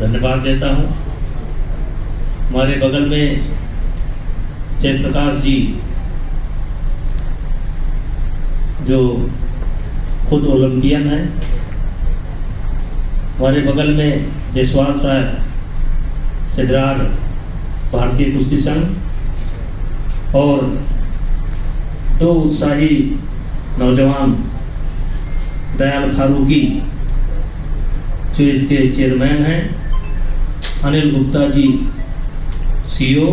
धन्यवाद देता हूँ। हमारे बगल में जयप्रकाश जी जो खुद ओलंपियन हैं, हमारे बगल में देशवाल साहब चजरार भारतीय कुश्ती संघ, और दो उत्साही नौजवान दयाल फारूकी जो इसके चेयरमैन हैं, अनिल गुप्ता जी सीईओ,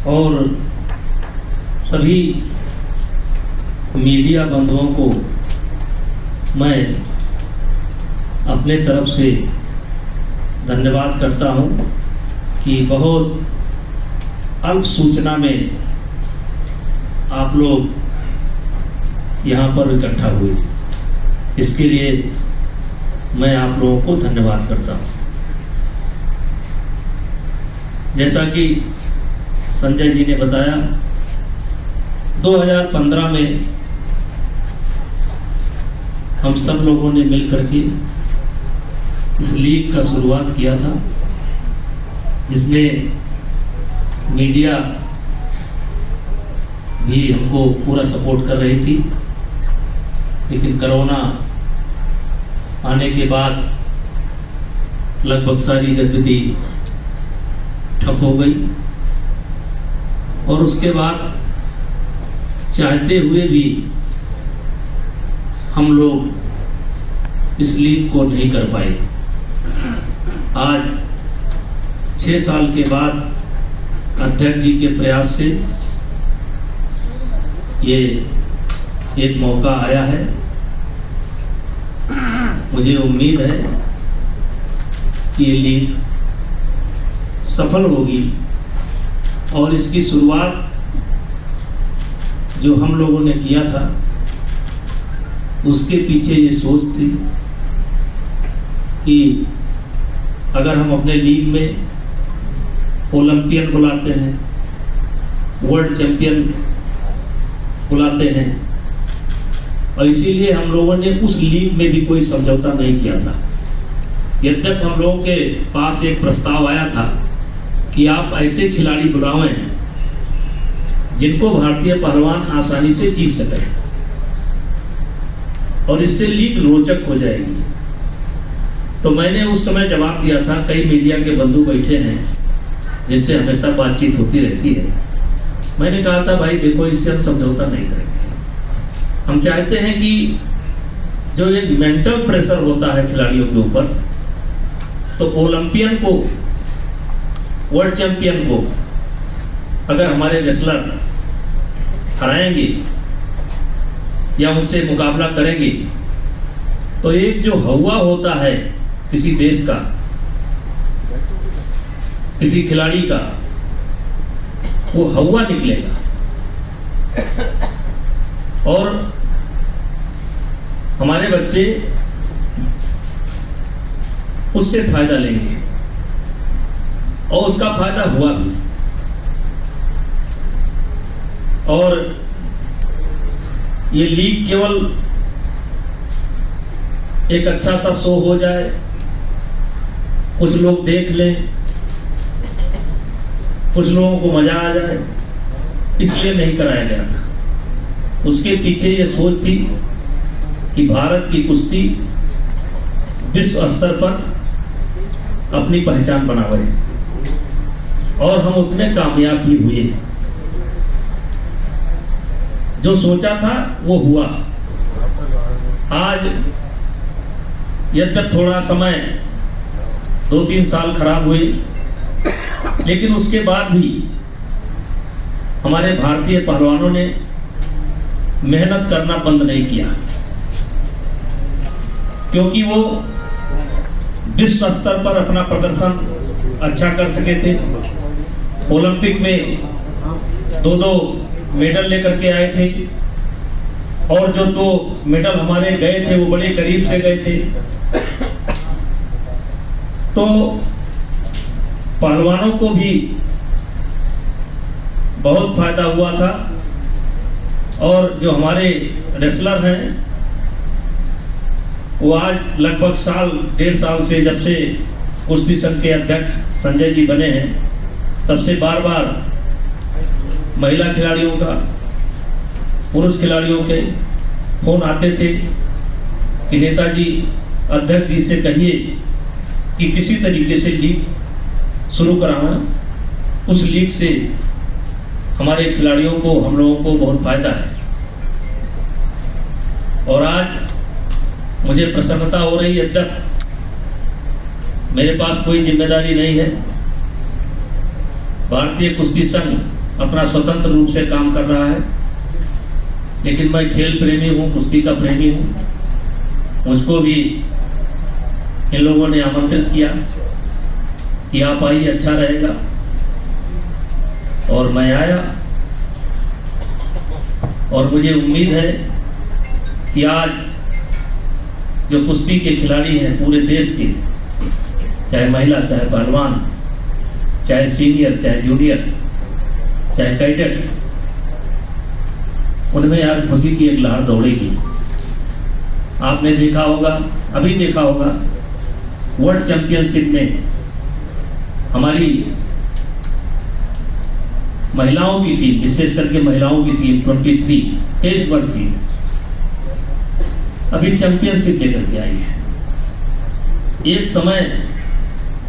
और सभी मीडिया बंधुओं को मैं अपने तरफ से धन्यवाद करता हूं कि बहुत अल्प सूचना में आप लोग यहाँ पर इकट्ठा हुए। इसके लिए मैं आप लोगों को धन्यवाद करता हूँ। जैसा कि संजय जी ने बताया, 2015 में हम सब लोगों ने मिलकर के इस लीग का शुरुआत किया था, जिसमें मीडिया भी हमको पूरा सपोर्ट कर रही थी। लेकिन कोरोना आने के बाद लगभग सारी गतिविधि ठप हो गई, और उसके बाद चाहते हुए भी हम लोग इस लीग को नहीं कर पाए। आज 6 साल के बाद अध्यक्ष जी के प्रयास से ये एक मौका आया है। मुझे उम्मीद है कि ये लीग सफल होगी, और इसकी शुरुआत जो हम लोगों ने किया था उसके पीछे ये सोच थी कि अगर हम अपने लीग में ओलंपियन बुलाते हैं, वर्ल्ड चैंपियन बुलाते हैं, और इसीलिए हम लोगों ने उस लीग में भी कोई समझौता नहीं किया था। यद्यपि हम लोगों के पास एक प्रस्ताव आया था कि आप ऐसे खिलाड़ी बुलाएं जिनको भारतीय पहलवान आसानी से जीत सके, और इससे लीग रोचक हो जाएगी। तो मैंने उस समय जवाब दिया था, कई मीडिया के बंधु बैठे हैं जिनसे हमेशा बातचीत होती रहती है। मैंने कहा था, भाई देखो, इससे हम समझौता नहीं करेंगे। हम चाहते हैं कि जो एक मेंटल प्रेशर होता है खिलाड़ियों के ऊपर, तो ओलंपियन को, वर्ल्ड चैंपियन को अगर हमारे रेसलर हराएंगे या उनसे मुकाबला करेंगे, तो एक जो हवा होता है किसी देश का, किसी खिलाड़ी का, वो हवा निकलेगा, और हमारे बच्चे उससे फायदा लेंगे, और उसका फायदा हुआ भी। और ये लीग केवल एक अच्छा सा शो हो जाए, कुछ लोग देख लें, कुछ लोगों को मजा आ जाए, इसलिए नहीं कराया गया था। उसके पीछे ये सोच थी कि भारत की कुश्ती विश्व स्तर पर अपनी पहचान बनावे, और हम उसमें कामयाब भी हुए। जो सोचा था वो हुआ। आज यद्यपि थोड़ा समय 2-3 साल खराब हुए, लेकिन उसके बाद भी हमारे भारतीय पहलवानों ने मेहनत करना बंद नहीं किया, क्योंकि वो विश्व स्तर पर अपना प्रदर्शन अच्छा कर सके थे। ओलंपिक में 2-2 मेडल लेकर के आए थे, और जो 2 मेडल हमारे गए थे वो बड़े करीब से गए थे। तो पहलवानों को भी बहुत फायदा हुआ था, और जो हमारे रेसलर हैं वो आज लगभग 1.5 साल से, जब से कुश्ती संघ के अध्यक्ष संजय जी बने हैं, तब से बार बार महिला खिलाड़ियों का, पुरुष खिलाड़ियों के फोन आते थे कि नेताजी अध्यक्ष जी से कहिए कि किसी तरीके से लीग शुरू कराना, उस लीग से हमारे खिलाड़ियों को, हम लोगों को बहुत फायदा है। और आज मुझे प्रसन्नता हो रही है, जब मेरे पास कोई जिम्मेदारी नहीं है, भारतीय कुश्ती संघ अपना स्वतंत्र रूप से काम कर रहा है, लेकिन मैं खेल प्रेमी हूँ, कुश्ती का प्रेमी हूँ। मुझको भी इन लोगों ने आमंत्रित किया कि आप आइए, अच्छा रहेगा, और मैं आया। और मुझे उम्मीद है कि आज जो कुश्ती के खिलाड़ी हैं पूरे देश के, चाहे महिला, चाहे पहलवान, चाहे सीनियर, चाहे जूनियर, चाहे कैडेट, उनमें आज खुशी की एक लहर दौड़ेगी। आपने देखा होगा, अभी देखा होगा, वर्ल्ड चैंपियनशिप में हमारी महिलाओं की टीम, विशेष करके महिलाओं की टीम 23 वर्षीय अभी चैंपियनशिप लेकर के आई है। एक समय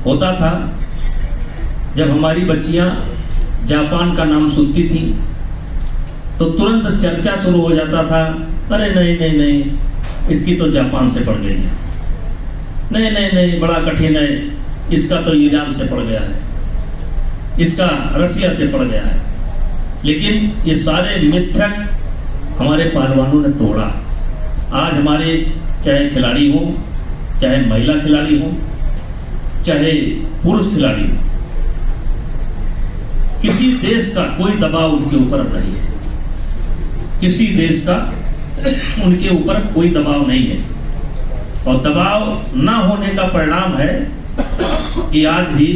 होता था जब हमारी बच्चियां जापान का नाम सुनती थी तो तुरंत चर्चा शुरू हो जाता था, अरे नहीं नहीं नहीं, इसकी तो जापान से पड़ गई है, नहीं नहीं नहीं, बड़ा कठिन है, इसका तो ईरान से पड़ गया है, इसका रसिया से पड़ गया है। लेकिन ये सारे मिथक हमारे पहलवानों ने तोड़ा। आज हमारे चाहे खिलाड़ी हो, चाहे महिला खिलाड़ी हो, चाहे पुरुष खिलाड़ी हो, किसी देश का कोई दबाव उनके ऊपर नहीं है, किसी देश का उनके ऊपर कोई दबाव नहीं है। और दबाव ना होने का परिणाम है कि आज भी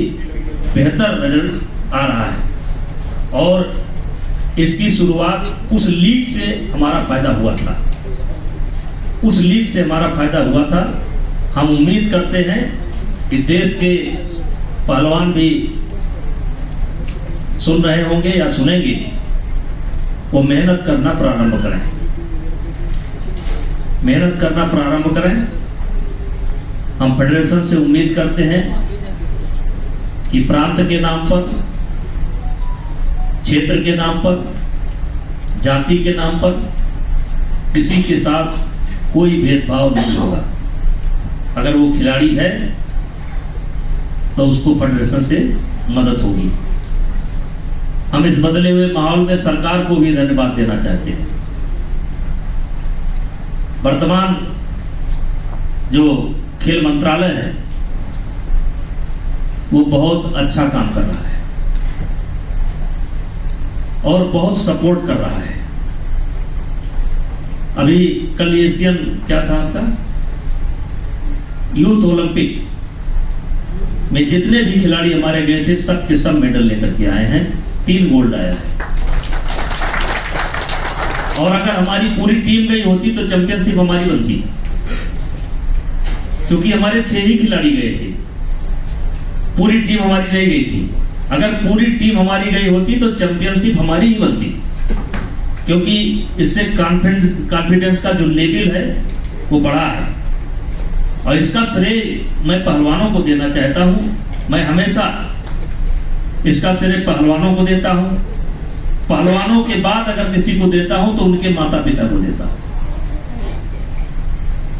बेहतर रिजल्ट आ रहा है। और इसकी शुरुआत उस लीग से हमारा फायदा हुआ था, उस लीग से हमारा फायदा हुआ था। हम उम्मीद करते हैं कि देश के पहलवान भी सुन रहे होंगे या सुनेंगे, वो मेहनत करना प्रारंभ करें, मेहनत करना प्रारंभ करें। हम फेडरेशन से उम्मीद करते हैं कि प्रांत के नाम पर, क्षेत्र के नाम पर, जाति के नाम पर किसी के साथ कोई भेदभाव नहीं होगा। अगर वो खिलाड़ी है तो उसको फेडरेशन से मदद होगी। हम इस बदले हुए माहौल में सरकार को भी धन्यवाद देना चाहते हैं। वर्तमान जो खेल मंत्रालय है वो बहुत अच्छा काम कर रहा है और बहुत सपोर्ट कर रहा है। अभी कल एशियन क्या था आपका, यूथ ओलंपिक में जितने भी खिलाड़ी हमारे गए थे, सब के सब मेडल लेकर के आए हैं, 3 गोल्ड आया है। और अगर हमारी पूरी टीम गई होती तो चैंपियनशिप हमारी बनती, क्योंकि हमारे 6 ही खिलाड़ी गए थे, पूरी टीम हमारी नहीं गई थी। अगर पूरी टीम हमारी गई होती तो चैंपियनशिप हमारी ही बनती, क्योंकि इससे कॉन्फिडेंस का जो लेवल है वो बड़ा है। और इसका श्रेय मैं पहलवानों को देना चाहता हूं। मैं हमेशा इसका श्रेय पहलवानों को देता हूं। पहलवानों के बाद अगर किसी को देता हूं तो उनके माता पिता को देता हूं,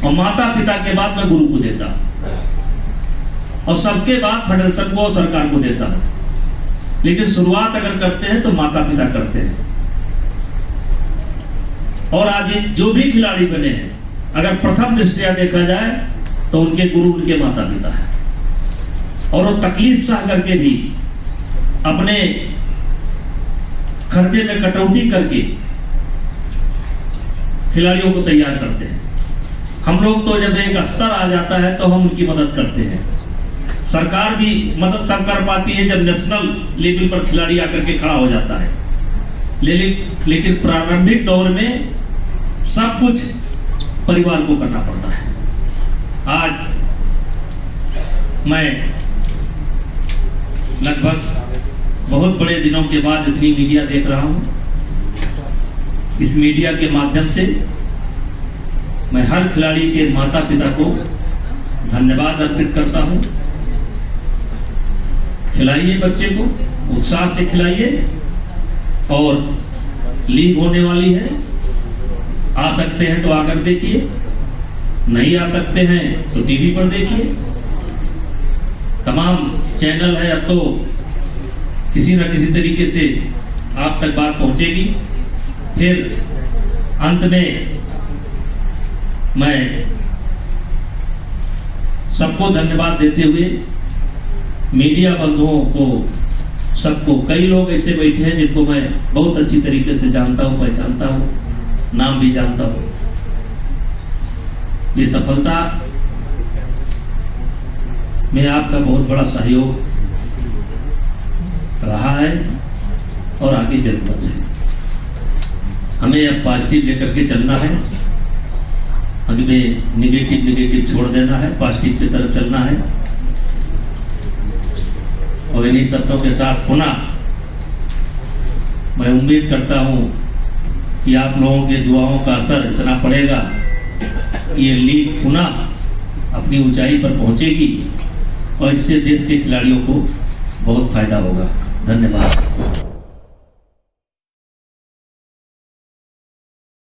और माता पिता के बाद मैं गुरु को देता हूं, और सबके बाद फेडरेशन को और सरकार को देता हूं। लेकिन शुरुआत अगर करते हैं तो माता पिता करते हैं। और आज जो भी खिलाड़ी बने हैं, अगर प्रथम दृष्टिया देखा जाए तो उनके गुरु उनके माता पिता है। और वो तकलीफ सह करके भी अपने खर्चे में कटौती करके खिलाड़ियों को तैयार करते हैं। हम लोग तो जब एक स्तर आ जाता है तो हम उनकी मदद करते हैं। सरकार भी मदद तब कर पाती है जब नेशनल लेवल पर खिलाड़ी आकर के खड़ा हो जाता है। लेकिन प्रारंभिक दौर में सब कुछ परिवार को करना पड़ता है। आज मैं लगभग बहुत बड़े दिनों के बाद इतनी मीडिया देख रहा हूँ। इस मीडिया के माध्यम से मैं हर खिलाड़ी के माता पिता को धन्यवाद अर्पित करता हूँ। खिलाइए बच्चे को, उत्साह से खिलाइए। और लीग होने वाली है, आ सकते हैं तो आकर देखिए, नहीं आ सकते हैं तो टीवी पर देखिए। तमाम चैनल है, अब तो किसी न किसी तरीके से आप तक बात पहुंचेगी। फिर अंत में मैं सबको धन्यवाद देते हुए मीडिया बंधुओं को, सबको, कई लोग ऐसे बैठे हैं जिनको मैं बहुत अच्छी तरीके से जानता हूं, पहचानता हूं, नाम भी जानता हूं। ये सफलता में आपका बहुत बड़ा सहयोग रहा है और आगे जरूरत है। हमें अब पॉजिटिव लेकर के चलना है, हमें निगेटिव छोड़ देना है, पॉजिटिव की तरफ चलना है। और इन्हीं शब्दों के साथ पुनः मैं उम्मीद करता हूं कि आप लोगों के दुआओं का असर इतना पड़ेगा, ये लीग पुनः अपनी ऊंचाई पर पहुंचेगी और इससे देश के खिलाड़ियों को बहुत फायदा होगा। धन्यवाद।